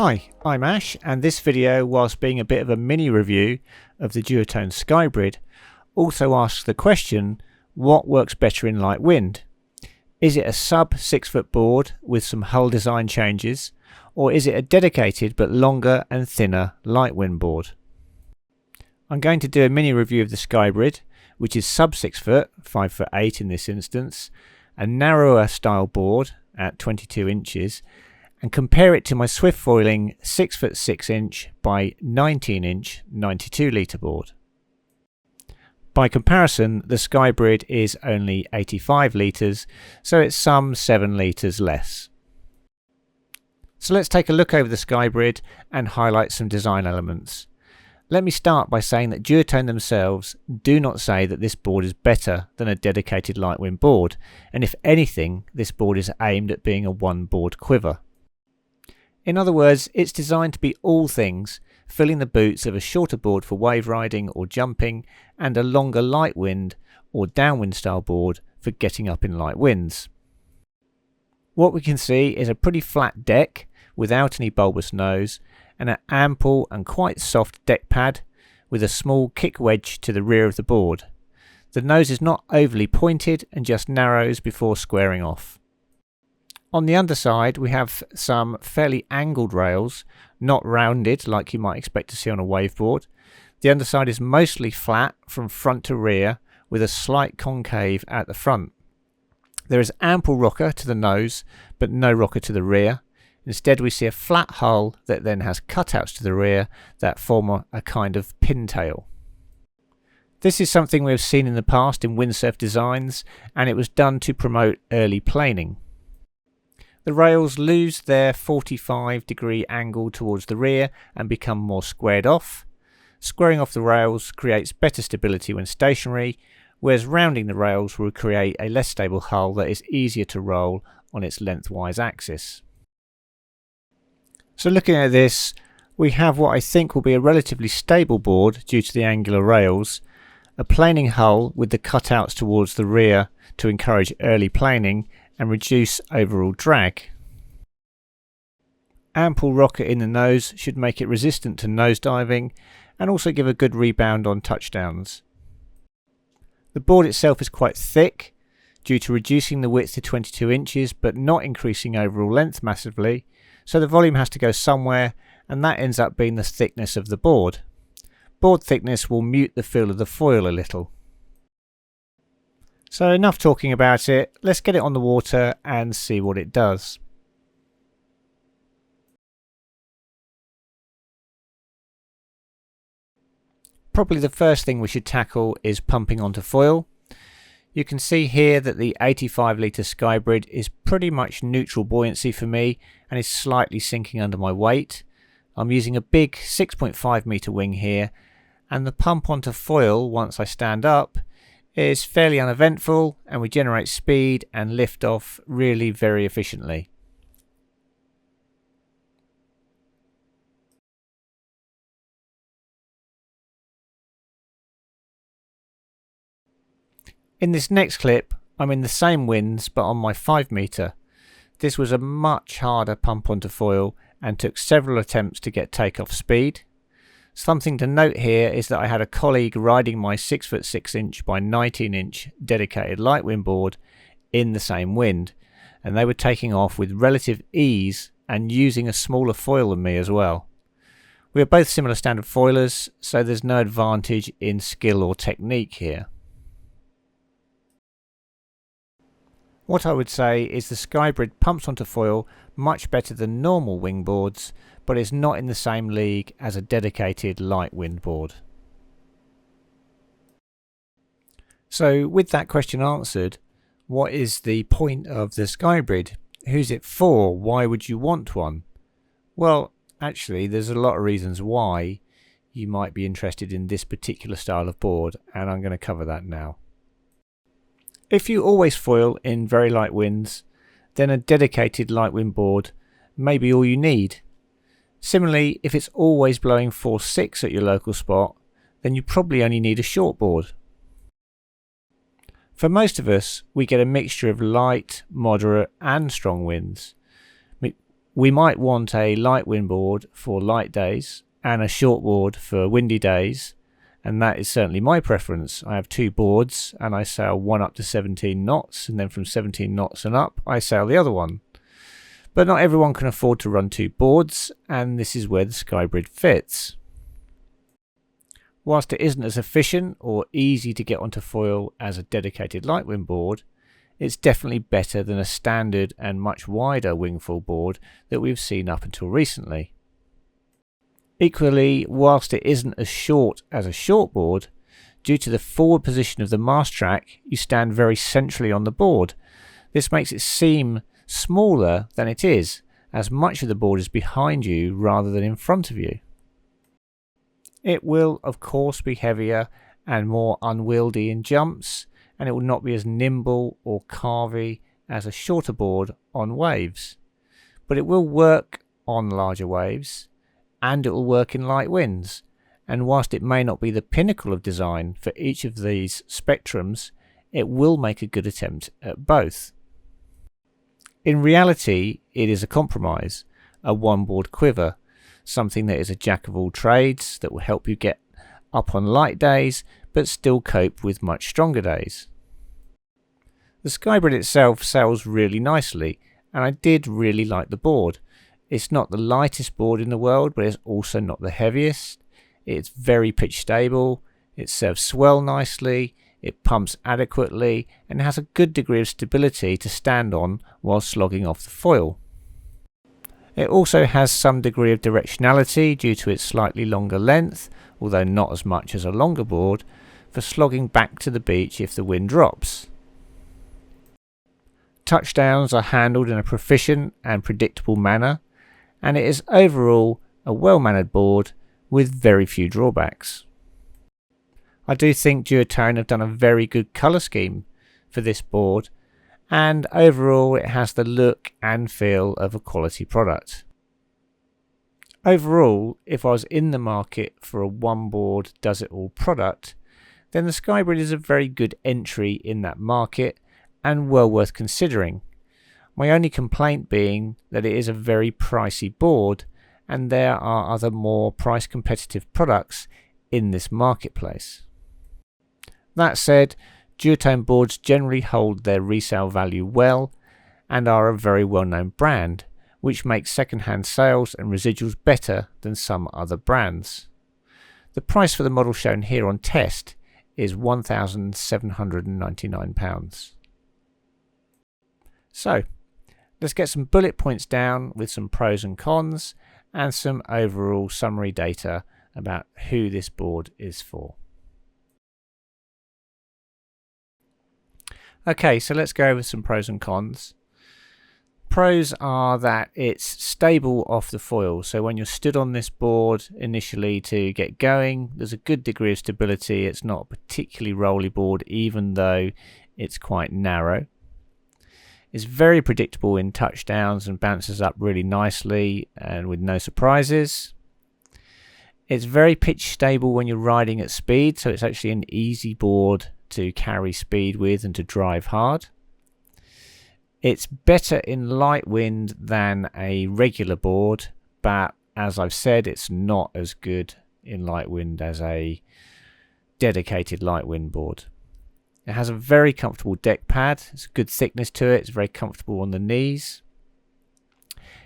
Hi, I'm Ash, and this video, whilst being a bit of a mini review of the Duotone Skybrid, also asks the question, what works better in light wind? Is it a sub 6 foot board with some hull design changes, or is it a dedicated but longer and thinner light wind board? I'm going to do a mini review of the Skybrid, which is sub 6 foot, 5 foot 8 in this instance, a narrower style board at 22 inches, and compare it to my Swift foiling 6 foot 6 inch by 19 inch 92 litre board. By comparison, the Skybrid is only 85 litres, so it's some 7 litres less. So let's take a look over the Skybrid and highlight some design elements. Let me start by saying that Duotone themselves do not say that this board is better than a dedicated light wind board, and if anything, this board is aimed at being a one board quiver. In other words, it's designed to be all things, filling the boots of a shorter board for wave riding or jumping, and a longer light wind or downwind style board for getting up in light winds. What we can see is a pretty flat deck without any bulbous nose, and an ample and quite soft deck pad with a small kick wedge to the rear of the board. The nose is not overly pointed and just narrows before squaring off. On the underside we have some fairly angled rails, not rounded like you might expect to see on a waveboard. The underside is mostly flat from front to rear with a slight concave at the front. There is ample rocker to the nose but no rocker to the rear. Instead we see a flat hull that then has cutouts to the rear that form a kind of pintail. This is something we have seen in the past in windsurf designs, and it was done to promote early planing. The rails lose their 45-degree angle towards the rear and become more squared off. Squaring off the rails creates better stability when stationary, whereas rounding the rails will create a less stable hull that is easier to roll on its lengthwise axis. So looking at this, we have what I think will be a relatively stable board due to the angular rails, a planing hull with the cutouts towards the rear to encourage early planing and reduce overall drag. Ample rocker in the nose should make it resistant to nosediving and also give a good rebound on touchdowns. The board itself is quite thick due to reducing the width to 22 inches but not increasing overall length massively, so the volume has to go somewhere, and that ends up being the thickness of the board. Board thickness will mute the feel of the foil a little. So enough talking about it, let's get it on the water and see what it does. Probably the first thing we should tackle is pumping onto foil. You can see here that the 85 litre Skybrid is pretty much neutral buoyancy for me and is slightly sinking under my weight. I'm using a big 6.5 metre wing here, and the pump onto foil once I stand up is fairly uneventful, and we generate speed and lift off really very efficiently. In this next clip, I'm in the same winds but on my 5 metre. This was a much harder pump onto foil and took several attempts to get takeoff speed. Something to note here is that I had a colleague riding my 6 foot 6 inch by 19 inch dedicated light wind board in the same wind, and they were taking off with relative ease and using a smaller foil than me as well. We are both similar standard foilers, so there's no advantage in skill or technique here. What I would say is the Skybrid pumps onto foil much better than normal wing boards, but is not in the same league as a dedicated light wind board. So with that question answered, what is the point of the Skybrid? Who's it for? Why would you want one? Well, actually there's a lot of reasons why you might be interested in this particular style of board, and I'm going to cover that now. If you always foil in very light winds, then a dedicated light wind board may be all you need. Similarly, if it's always blowing force 6 at your local spot, then you probably only need a short board. For most of us, we get a mixture of light, moderate and strong winds. We might want a light wind board for light days and a short board for windy days, and that is certainly my preference. I have two boards and I sail one up to 17 knots, and then from 17 knots and up I sail the other one. But not everyone can afford to run two boards, and this is where the Skybrid fits. Whilst it isn't as efficient or easy to get onto foil as a dedicated light wind board, it's definitely better than a standard and much wider wingfoil board that we've seen up until recently. Equally, whilst it isn't as short as a shortboard, due to the forward position of the mast track, you stand very centrally on the board. This makes it seem smaller than it is, as much of the board is behind you rather than in front of you. It will of course be heavier and more unwieldy in jumps, and it will not be as nimble or carvy as a shorter board on waves. But it will work on larger waves, and it will work in light winds, and whilst it may not be the pinnacle of design for each of these spectrums, it will make a good attempt at both. In reality, it is a compromise, a one-board quiver, something that is a jack of all trades that will help you get up on light days but still cope with much stronger days. The Skybrid itself sails really nicely, and I did really like the board. It's not the lightest board in the world, but it's also not the heaviest. It's very pitch stable, it serves swell nicely, it pumps adequately, and has a good degree of stability to stand on while slogging off the foil. It also has some degree of directionality due to its slightly longer length, although not as much as a longer board, for slogging back to the beach if the wind drops. Touchdowns are handled in a proficient and predictable manner, and it is overall a well-mannered board with very few drawbacks. I do think Duotone have done a very good colour scheme for this board, and overall it has the look and feel of a quality product. Overall, if I was in the market for a one board does it all product, then the Skybrid is a very good entry in that market and well worth considering. My only complaint being that it is a very pricey board, and there are other more price competitive products in this marketplace. That said, Duotone boards generally hold their resale value well and are a very well known brand, which makes second-hand sales and residuals better than some other brands. The price for the model shown here on test is £1,799. So, let's get some bullet points down with some pros and cons and some overall summary data about who this board is for. Okay, so let's go over some pros and cons. Pros are that it's stable off the foil, so when you're stood on this board initially to get going, there's a good degree of stability. It's not a particularly rolly board, even though it's quite narrow. It's very predictable in touchdowns and bounces up really nicely and with no surprises. It's very pitch stable when you're riding at speed, so it's actually an easy board to carry speed with and to drive hard. It's better in light wind than a regular board, but as I've said, it's not as good in light wind as a dedicated light wind board. It has a very comfortable deck pad. It's a good thickness to it. It's very comfortable on the knees.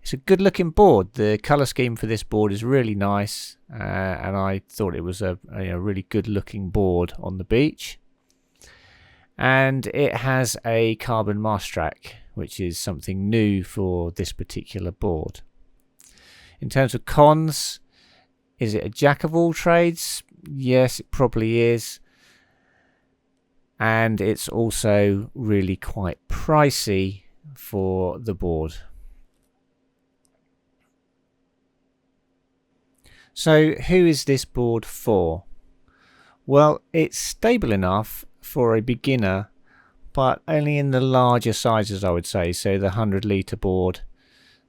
It's a good looking board. The colour scheme for this board is really nice, and I thought it was a really good looking board on the beach. And it has a carbon mast track, which is something new for this particular board. In terms of cons, is it a jack of all trades? Yes, it probably is. And it's also really quite pricey for the board. So who is this board for? Well, it's stable enough for a beginner, but only in the larger sizes, I would say. So the 100-litre board,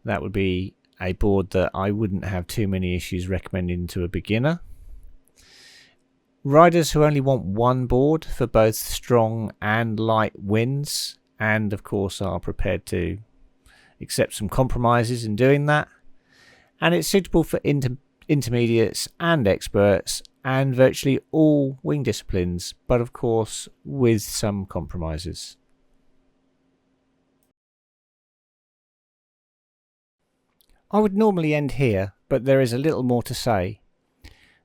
that would be a board that I wouldn't have too many issues recommending to a beginner. Riders who only want one board for both strong and light winds, and of course are prepared to accept some compromises in doing that, and it's suitable for intermediates and experts and virtually all wing disciplines, but of course with some compromises. I would normally end here, but there is a little more to say.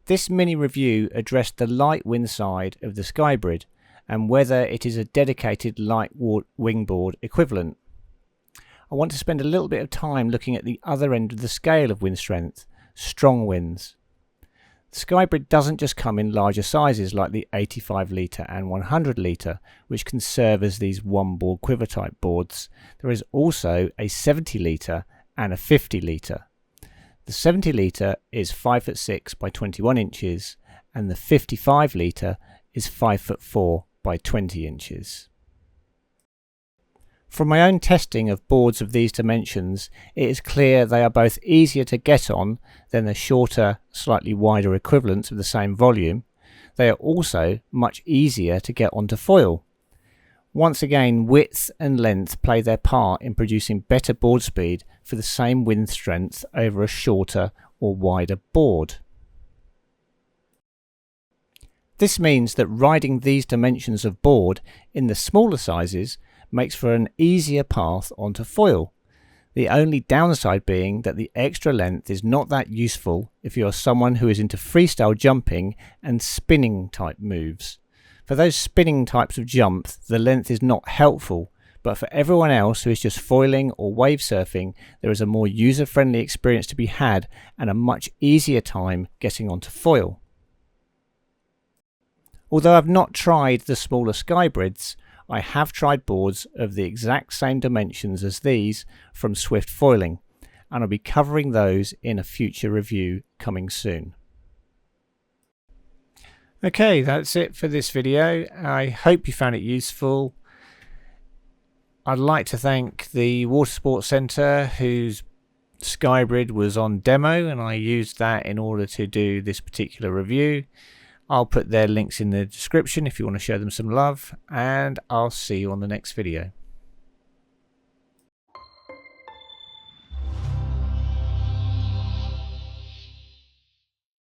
This mini review addressed the light wind side of the Skybrid and whether it is a dedicated light wingboard equivalent. I want to spend a little bit of time looking at the other end of the scale of wind strength, strong winds. The Skybrid doesn't just come in larger sizes like the 85 litre and 100 litre, which can serve as these one board quiver type boards. There is also a 70 litre and a 50 litre. The 70 litre is 5'6" by 21 inches and the 55 litre is 5'4" by 20 inches. From my own testing of boards of these dimensions, it is clear they are both easier to get on than the shorter, slightly wider equivalents of the same volume. They are also much easier to get onto foil. Once again, width and length play their part in producing better board speed for the same wind strength over a shorter or wider board. This means that riding these dimensions of board in the smaller sizes makes for an easier path onto foil. The only downside being that the extra length is not that useful if you are someone who is into freestyle jumping and spinning type moves. For those spinning types of jump, the length is not helpful, but for everyone else who is just foiling or wave surfing, there is a more user-friendly experience to be had and a much easier time getting onto foil. Although I've not tried the smaller Skybrids, I have tried boards of the exact same dimensions as these from Swift Foiling, and I'll be covering those in a future review coming soon. Okay, that's it for this video. I hope you found it useful. I'd like to thank the Water Sports Centre, whose Skybrid was on demo, and I used that in order to do this particular review. I'll put their links in the description if you want to show them some love, and I'll see you on the next video.